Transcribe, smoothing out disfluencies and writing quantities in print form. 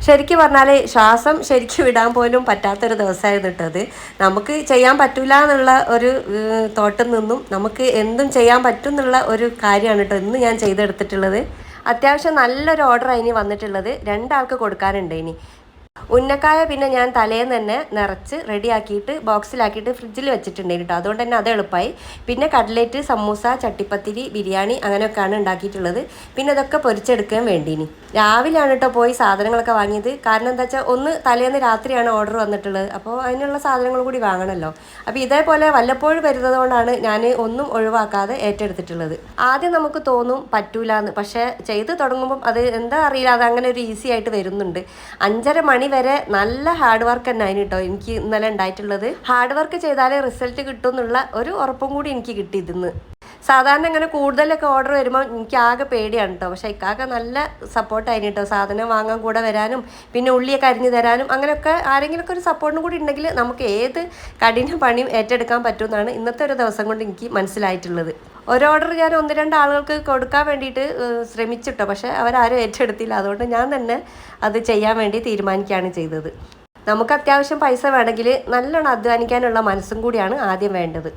ശരിക്കും പറഞ്ഞാൽ ശ്വാസം ശരിക്കും വിടാൻ പോലും പറ്റാത്തൊരു ദിവസമായിരുന്നു കേട്ടത്. നമുക്ക് ചെയ്യാൻ പറ്റില്ല എന്നുള്ള ഒരു തോട്ടിൽ നിന്നും നമുക്ക് എന്തും ചെയ്യാൻ പറ്റും എന്നുള്ള ഒരു കാര്യമാണ് കേട്ടോ ഇന്ന് ഞാൻ ചെയ്തെടുത്തിട്ടുള്ളത്. അത്യാവശ്യം നല്ലൊരു ഓർഡർ അതിന് വന്നിട്ടുള്ളത്, 2 ആൾക്ക് കൊടുക്കാനുണ്ട്. ഇനി ഉന്നക്കായ പിന്നെ ഞാൻ തലേന്ന് തന്നെ നിറച്ച് റെഡിയാക്കിയിട്ട് ബോക്സിലാക്കിയിട്ട് ഫ്രിഡ്ജിൽ വെച്ചിട്ടുണ്ടായിരുന്നു കേട്ടോ. അതുകൊണ്ട് തന്നെ അത് എളുപ്പമായി. പിന്നെ കട്ട്ലേറ്റ്, സമൂസ, ചട്ടിപ്പത്തിരി, ബിരിയാണി അങ്ങനെയൊക്കെയാണ് ഉണ്ടാക്കിയിട്ടുള്ളത്. പിന്നെ ഇതൊക്കെ പൊരിച്ചെടുക്കാൻ വേണ്ടിനി രാവിലെയാണ് കേട്ടോ പോയി സാധനങ്ങളൊക്കെ വാങ്ങിയത്. കാരണം എന്താ വെച്ചാൽ ഒന്ന് തലേന്ന് രാത്രിയാണ് ഓർഡർ വന്നിട്ടുള്ളത്, അപ്പോൾ അതിനുള്ള സാധനങ്ങൾ കൂടി വാങ്ങണമല്ലോ. അപ്പോൾ ഇതേപോലെ വല്ലപ്പോഴും വരുന്നത് കൊണ്ടാണ് ഞാൻ ഒന്നും ഒഴിവാക്കാതെ ഏറ്റെടുത്തിട്ടുള്ളത്. ആദ്യം നമുക്ക് തോന്നും പറ്റൂലെന്ന്, പക്ഷേ ചെയ്ത് തുടങ്ങുമ്പം അത് എന്താ അറിയില്ല, അത് അങ്ങനെ ഒരു ഈസി ആയിട്ട് വരുന്നുണ്ട്. 5:30 മണി വരെ നല്ല ഹാർഡ് വർക്ക് തന്നെ ആയിരുന്നു കേട്ടോ എനിക്ക് ഇന്നലെ ഉണ്ടായിട്ടുള്ളത്. ഹാർഡ് വർക്ക് ചെയ്താലേ റിസൾട്ട് കിട്ടും എന്നുള്ള ഒരു ഉറപ്പും കൂടി എനിക്ക് കിട്ടി ഇതിന്ന്. സാധാരണ ഇങ്ങനെ കൂടുതലൊക്കെ ഓർഡർ വരുമ്പോൾ എനിക്ക് ആകെ പേടിയാണ് കേട്ടോ. പക്ഷേ ഇക്കാകെ നല്ല സപ്പോർട്ടായിരുന്നു കേട്ടോ, സാധനം വാങ്ങാൻ കൂടെ വരാനും പിന്നെ ഉള്ളിയൊക്കെ അരിഞ്ഞു തരാനും. അങ്ങനെയൊക്കെ ആരെങ്കിലുമൊക്കെ ഒരു സപ്പോർട്ടും കൂടി ഉണ്ടെങ്കിൽ നമുക്ക് ഏത് കഠിന പണിയും ഏറ്റെടുക്കാൻ പറ്റുമെന്നാണ് ഇന്നത്തെ ഒരു ദിവസം കൊണ്ട് എനിക്ക് മനസ്സിലായിട്ടുള്ളത്. ഒരു ഓർഡർ ഞാൻ 1-2 ആളുകൾക്ക് കൊടുക്കാൻ വേണ്ടിയിട്ട് ശ്രമിച്ചിട്ടോ, പക്ഷേ അവരാരും ഏറ്റെടുത്തില്ല. അതുകൊണ്ട് ഞാൻ തന്നെ അത് ചെയ്യാൻ വേണ്ടി തീരുമാനിക്കുകയാണ് ചെയ്തത്. നമുക്ക് അത്യാവശ്യം പൈസ വേണമെങ്കിൽ നല്ലോണം അധ്വാനിക്കാനുള്ള മനസ്സും കൂടിയാണ് ആദ്യം വേണ്ടത്.